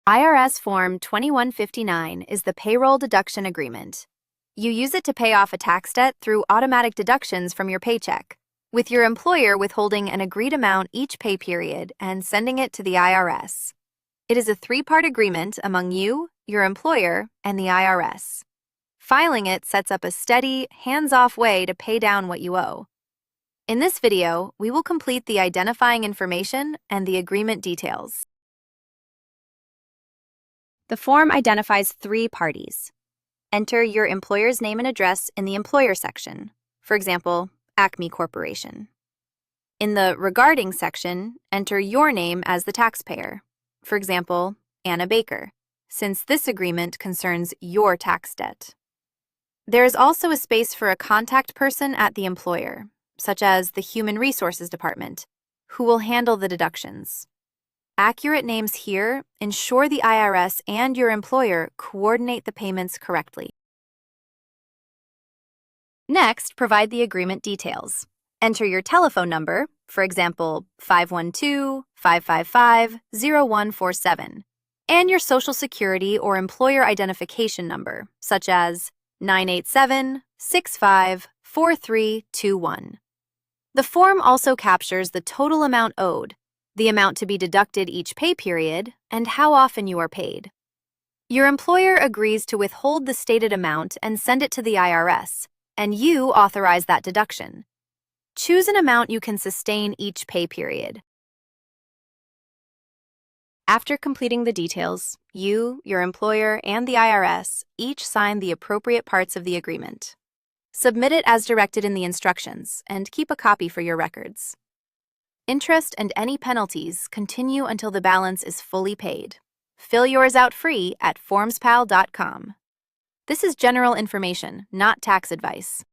IRS Form 2159 is the Payroll Deduction Agreement. You use it to pay off a tax debt through automatic deductions from your paycheck, with your employer withholding an agreed amount each pay period and sending it to the IRS. It is a three-part agreement among you, your employer, and the IRS. Filing it sets up a steady, hands-off way to pay down what you owe. In this video, we will complete the identifying information and the agreement details. The form identifies three parties. Enter your employer's name and address in the Employer section, for example, Acme Corporation. In the Regarding section, enter your name as the taxpayer, for example, Anna Baker, since this agreement concerns your tax debt. There is also a space for a contact person at the employer, such as the Human Resources Department, who will handle the deductions. Accurate names here ensure the IRS and your employer coordinate the payments correctly. Next, provide the agreement details. Enter your telephone number, for example, 512-555-0147, and your Social Security or employer identification number, such as 987-654321. The form also captures the total amount owed, the amount to be deducted each pay period, and how often you are paid. Your employer agrees to withhold the stated amount and send it to the IRS, and you authorize that deduction. Choose an amount you can sustain each pay period. After completing the details, you, your employer, and the IRS each sign the appropriate parts of the agreement. Submit it as directed in the instructions, and keep a copy for your records. Interest and any penalties continue until the balance is fully paid. Fill yours out free at FormsPal.com. This is general information, not tax advice.